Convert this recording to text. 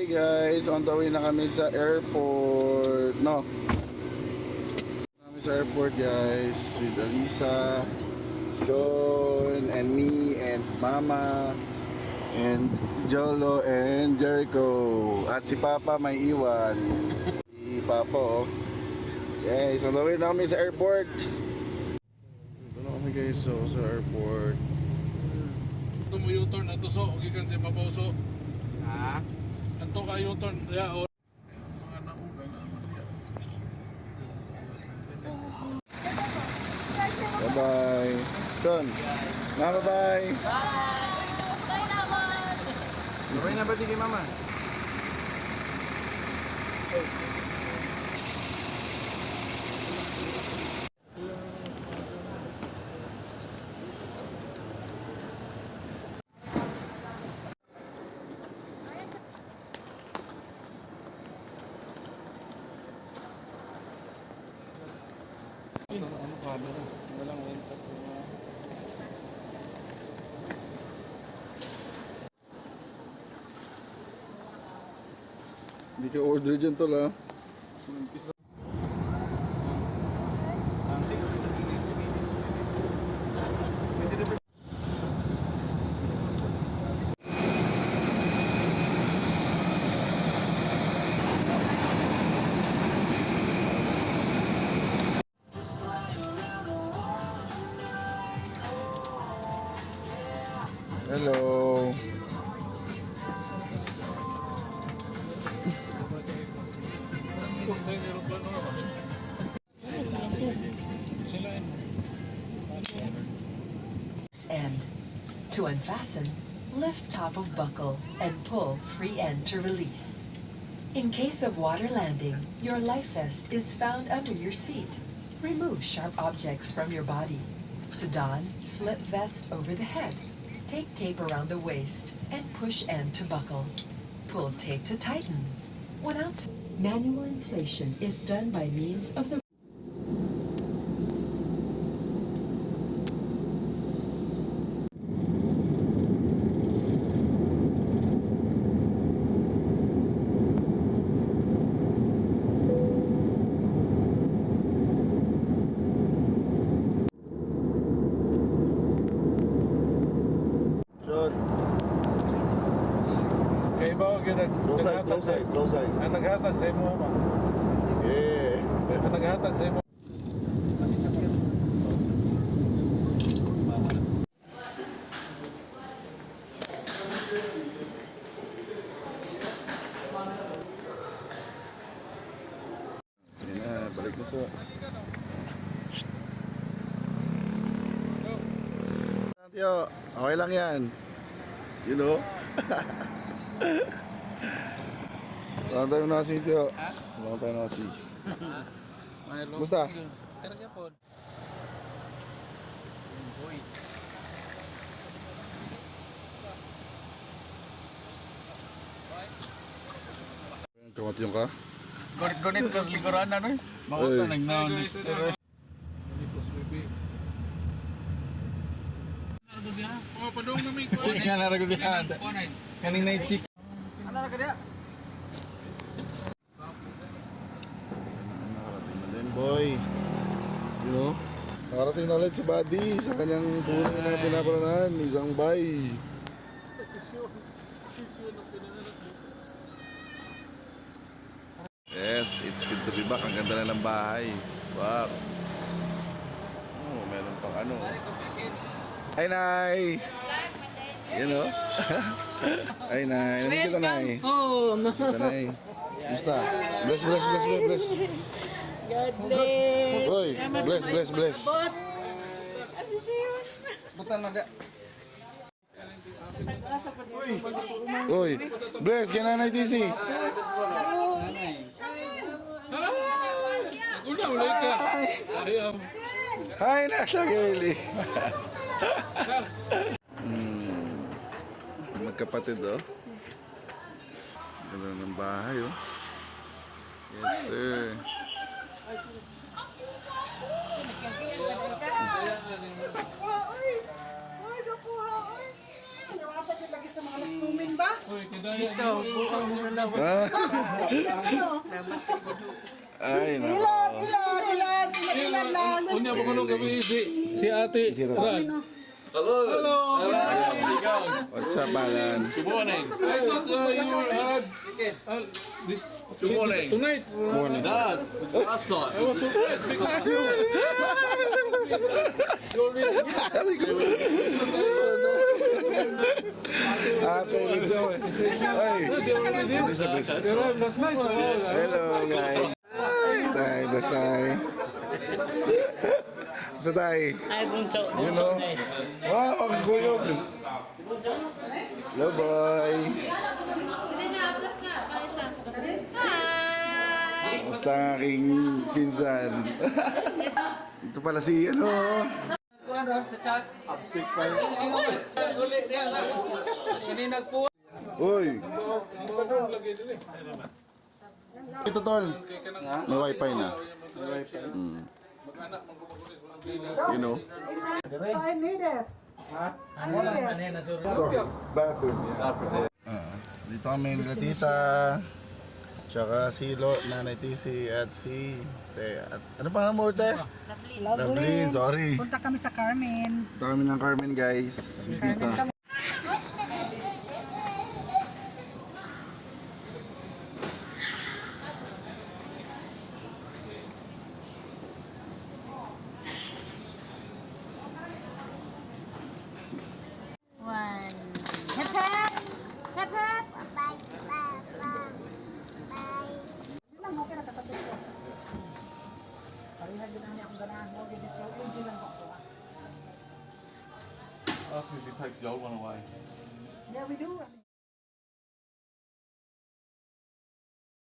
Hey guys, on the way na kami sa airport. No. Kami sa airport guys with Alisa, John, and me, and Mama, and Jolo, and Jericho. At si Papa may iwan. Si Papa, oh. Guys, on the way na kami sa airport. Ito na kami guys, so, sa airport. Ito mo U-turn na to so, gikan si Mabawso. Ha? Ito ka U-turn, ya o. Mga nauga na naman yan. Bye-bye. John. Bye-bye. Sabay na ba di kay mama? Ano camera? Walang winter. Hindi ka order dyan tol ha. Hello. End. To unfasten, lift top of buckle and pull free end to release. In case of water landing, your life vest is found under your seat. Remove sharp objects from your body. To don, slip vest over the head. Take tape around the waist and push end to buckle. Pull tape to tighten. When outside, manual inflation is done by means of the John. Kaya ba o Low side, low side, low side. Ang naghatag sa imo ba? Yeah. Ang naghatag sa imo. Yan na, balik na sa... Shhh. Tio, okay lang yan. You know? Long time no see, Tio. Long time no see. Kumusta? Pero siya po. Boy. Kamatyong ka? Gonit-gonit ko likuran na no? Ay. Nagnaon-nix. Hindi ko swibi. Ano diya? Oh, padong na may Sige nga narago diyan. Kanina yung chick. Ano na ka diya? Nakarating na din, boy. You know? Nakarating na ulit si Buddy sa kanyang tunay na pinapanahan. Isang bay. Sisyo na pinangarap mo. Yes, it's good to be back. Ang ganda na ng bahay. Wow. Oh, meron pang ano. Hi, Nay! You know? Hi, Nay. Namiss kita, Nay. Oh, Kita, Nay. Gusta? Bless, bless, bless, bless, bless. God bless. Boy, bless, bless, bless. Butan na diya. Uy, bless, kay Nanay TC. Una, ulit ka. Ayam. Hi, Nata Girlie. Magkapatid, oh. Ganda ng bahay, oh. Yes, sir. lagi sa mga lastumin ba? Dito, buong na Ah. Ay, nako. Ilan lang. Unya pa kuno gabi si Ate Ran. Hello. What's up, Alan? Good morning. I thought you had this tonight. Morning. Dad, last night. I was surprised because you Ate, Lijo. Ay, Lisa, Lisa. last night. Hello, guys. Tay, bless tay. Sa tay. Ay, bunso. You know? Wow, ang guyog. Hello, boy. Basta ang aking pinsan. Ito pala si, ano, uy. Ito, tol. May wifi na. You know? So I need it. I need it. Bathroom. Dito kami nila tita. Tsaka si Nanay Tisi at si... ano pa nga mo, te? Lovely. Sorry. Punta kami sa Carmen. Punta kami ng Carmen, guys. Si tita. One. Hep hep. Hep hep. Lang okay na kapatid ko. Parihan din namin akong ganahan mo. Hindi lang ako. Ask me if he takes the old one away. Yeah, we do.